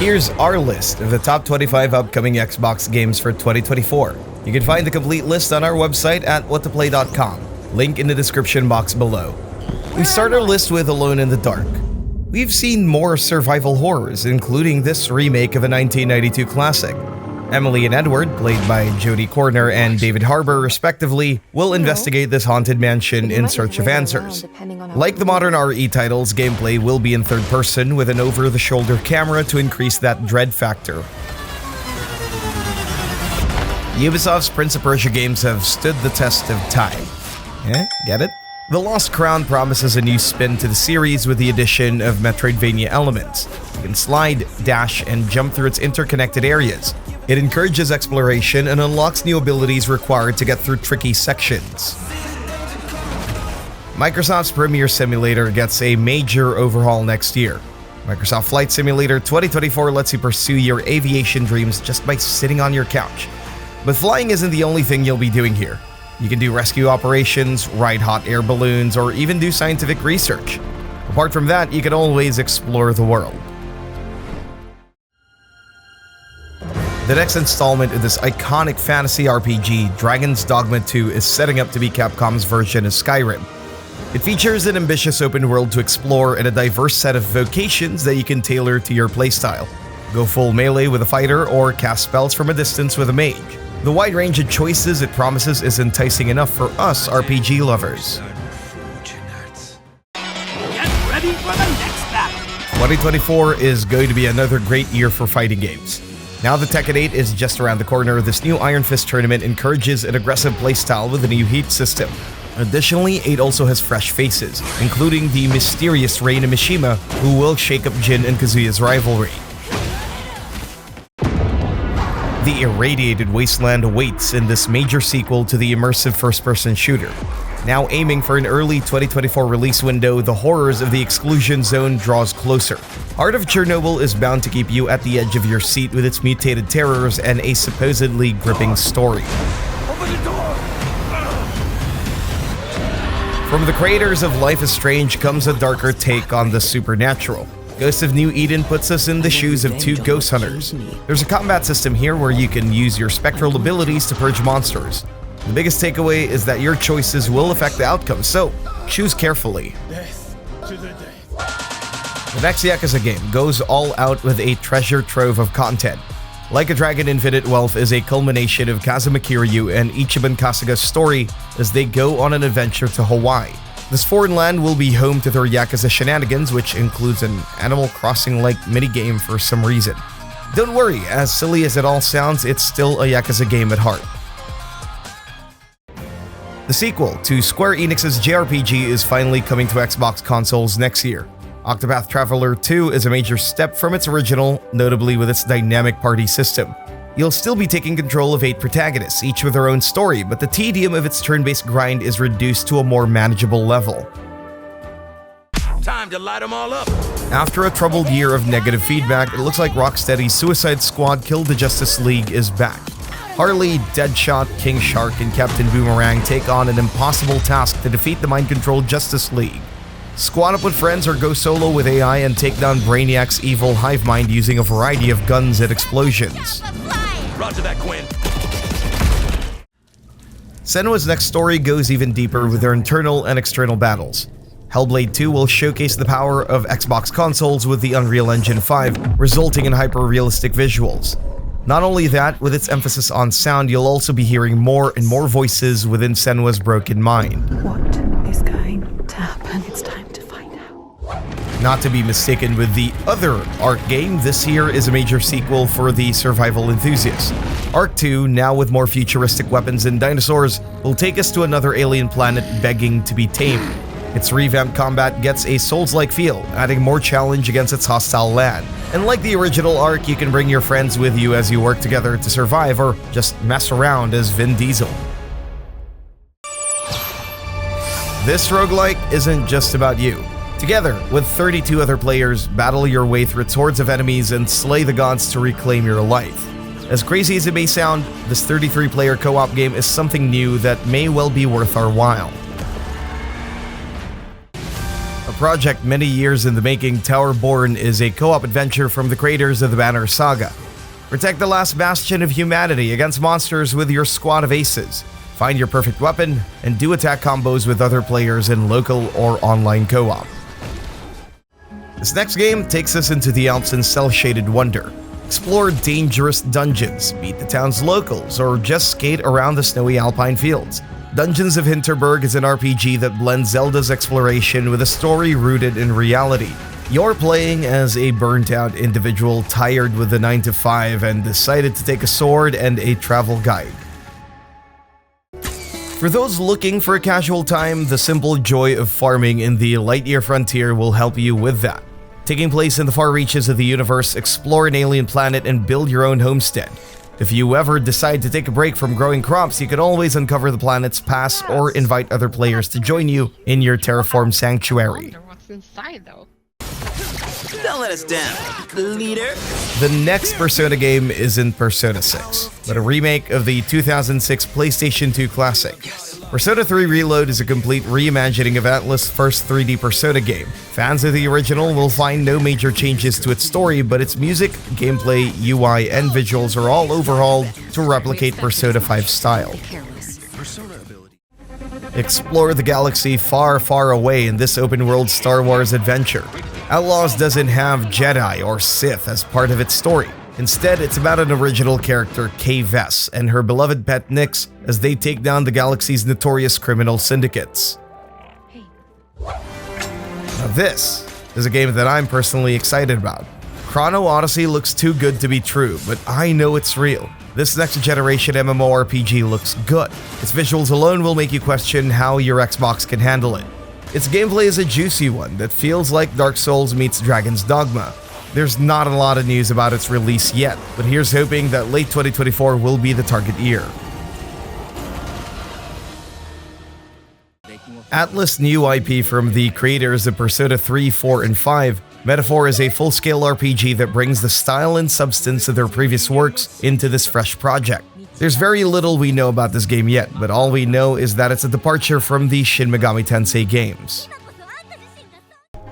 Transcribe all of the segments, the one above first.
Here's our list of the top 25 upcoming Xbox games for 2024. You can find the complete list on our website at whatoplay.com. Link in the description box below. We start our list with Alone in the Dark. We've seen more survival horrors, including this remake of a 1992 classic. Emily and Edward, played by Jodie Corner and David Harbour respectively, will investigate this haunted mansion in search of answers. Like the modern RE titles, gameplay will be in third person with an over-the-shoulder camera to increase that dread factor. Ubisoft's Prince of Persia games have stood the test of time. Get it? The Lost Crown promises a new spin to the series with the addition of Metroidvania elements. You can slide, dash, and jump through its interconnected areas. It encourages exploration and unlocks new abilities required to get through tricky sections. Microsoft's Premier Simulator gets a major overhaul next year. Microsoft Flight Simulator 2024 lets you pursue your aviation dreams just by sitting on your couch. But flying isn't the only thing you'll be doing here. You can do rescue operations, ride hot air balloons, or even do scientific research. Apart from that, you can always explore the world. The next installment of this iconic fantasy RPG, Dragon's Dogma 2, is setting up to be Capcom's version of Skyrim. It features an ambitious open world to explore and a diverse set of vocations that you can tailor to your playstyle. Go full melee with a fighter or cast spells from a distance with a mage. The wide range of choices it promises is enticing enough for us RPG lovers. Get ready for the next battle! 2024 is going to be another great year for fighting games. Now that Tekken 8 is just around the corner, this new Iron Fist tournament encourages an aggressive playstyle with a new heat system. Additionally, 8 also has fresh faces, including the mysterious Reina Mishima, who will shake up Jin and Kazuya's rivalry. The irradiated wasteland awaits in this major sequel to the immersive first-person shooter. Now aiming for an early 2024 release window, the horrors of the Exclusion Zone draws closer. Heart of Chernobyl is bound to keep you at the edge of your seat with its mutated terrors and a supposedly gripping story. Open the door! From the creators of Life is Strange comes a darker take on the supernatural. Ghost of New Eden puts us in the shoes of two ghost hunters. There's a combat system here where you can use your spectral abilities to purge monsters. The biggest takeaway is that your choices will affect the outcome, so choose carefully. The next Yakuza game goes all out with a treasure trove of content. Like a Dragon Infinite Wealth is a culmination of Kazuma Kiryu and Ichiban Kasaga's story as they go on an adventure to Hawaii. This foreign land will be home to their Yakuza shenanigans, which includes an Animal Crossing-like minigame for some reason. Don't worry, as silly as it all sounds, it's still a Yakuza game at heart. The sequel to Square Enix's JRPG is finally coming to Xbox consoles next year. Octopath Traveler 2 is a major step from its original, notably with its dynamic party system. You'll still be taking control of 8 protagonists, each with their own story, but the tedium of its turn-based grind is reduced to a more manageable level. Time to light them all up! After a troubled year of negative feedback, it looks like Rocksteady's Suicide Squad Kill the Justice League is back. Harley, Deadshot, King Shark, and Captain Boomerang take on an impossible task to defeat the mind-controlled Justice League. Squad up with friends or go solo with AI and take down Brainiac's evil hive mind using a variety of guns and explosions. Roger that, Quinn. Senua's next story goes even deeper with their internal and external battles. Hellblade 2 will showcase the power of Xbox consoles with the Unreal Engine 5, resulting in hyper-realistic visuals. Not only that, with its emphasis on sound, you'll also be hearing more and more voices within Senua's broken mind. What is going to happen? It's time to find out. Not to be mistaken with the other Ark game, this here is a major sequel for the survival enthusiasts. Ark 2, now with more futuristic weapons and dinosaurs, will take us to another alien planet begging to be tamed. Its revamped combat gets a Souls-like feel, adding more challenge against its hostile land. And like the original Ark, you can bring your friends with you as you work together to survive or just mess around as Vin Diesel. This roguelike isn't just about you. Together, with 32 other players, battle your way through its hordes of enemies and slay the gods to reclaim your life. As crazy as it may sound, this 33-player co-op game is something new that may well be worth our while. A project many years in the making, Towerborne is a co-op adventure from the creators of the Banner saga. Protect the last bastion of humanity against monsters with your squad of aces. Find your perfect weapon, and do attack combos with other players in local or online co-op. This next game takes us into the Alps in cel-shaded wonder. Explore dangerous dungeons, beat the town's locals, or just skate around the snowy alpine fields. Dungeons of Hinterberg is an RPG that blends Zelda's exploration with a story rooted in reality. You're playing as a burnt-out individual tired with the 9-to-5 and decided to take a sword and a travel guide. For those looking for a casual time, the simple joy of farming in the Lightyear Frontier will help you with that. Taking place in the far reaches of the universe, explore an alien planet and build your own homestead. If you ever decide to take a break from growing crops, you can always uncover the planet's past or invite other players to join you in your terraformed sanctuary. I wonder what's inside though. Don't let us down, leader. The next Persona game isn't Persona 6, but a remake of the 2006 PlayStation 2 classic. Persona 3 Reload is a complete reimagining of Atlus' first 3D Persona game. Fans of the original will find no major changes to its story, but its music, gameplay, UI, and visuals are all overhauled to replicate Persona 5 style. Explore the galaxy far, far away in this open-world Star Wars adventure. Outlaws doesn't have Jedi or Sith as part of its story. Instead, it's about an original character, Kay Vess, and her beloved pet Nyx as they take down the galaxy's notorious criminal syndicates. Now this is a game that I'm personally excited about. Chrono Odyssey looks too good to be true, but I know it's real. This next-generation MMORPG looks good. Its visuals alone will make you question how your Xbox can handle it. Its gameplay is a juicy one that feels like Dark Souls meets Dragon's Dogma. There's not a lot of news about its release yet, but here's hoping that late 2024 will be the target year. Atlus' new IP from the creators of Persona 3, 4, and 5, Metaphor is a full-scale RPG that brings the style and substance of their previous works into this fresh project. There's very little we know about this game yet, but all we know is that it's a departure from the Shin Megami Tensei games.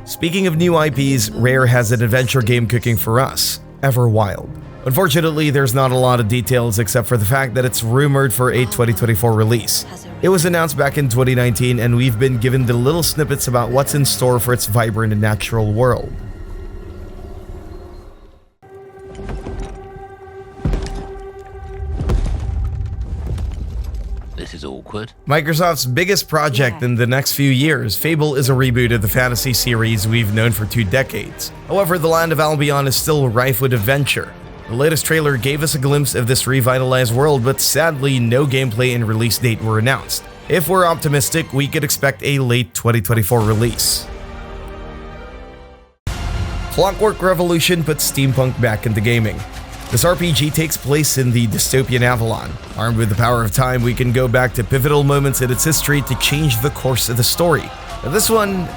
Speaking of new IPs, Rare has an adventure game cooking for us, Everwild. Unfortunately, there's not a lot of details except for the fact that it's rumored for a 2024 release. It was announced back in 2019 and we've been given the little snippets about what's in store for its vibrant and natural world. This is awkward. Microsoft's biggest project in the next few years, Fable is a reboot of the fantasy series we've known for 2 decades. However, the land of Albion is still rife with adventure. The latest trailer gave us a glimpse of this revitalized world, but sadly, no gameplay and release date were announced. If we're optimistic, we could expect a late 2024 release. Clockwork Revolution puts steampunk back into gaming. This RPG takes place in the dystopian Avalon. Armed with the power of time, we can go back to pivotal moments in its history to change the course of the story. Now, this one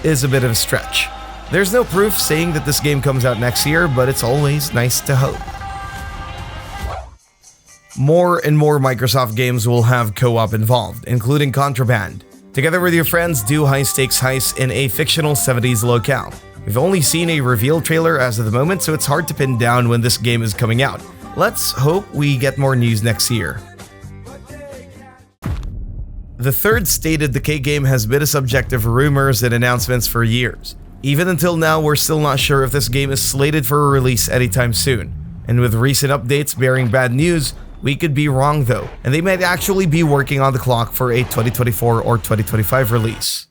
is a bit of a stretch. There's no proof saying that this game comes out next year, but it's always nice to hope. More and more Microsoft games will have co-op involved, including Contraband. Together with your friends, do high-stakes heists in a fictional 70s locale. We've only seen a reveal trailer as of the moment, so it's hard to pin down when this game is coming out. Let's hope we get more news next year. The third stated Decay game has been a subject of rumors and announcements for years. Even until now, we're still not sure if this game is slated for a release anytime soon. And with recent updates bearing bad news, we could be wrong though, and they might actually be working on the clock for a 2024 or 2025 release.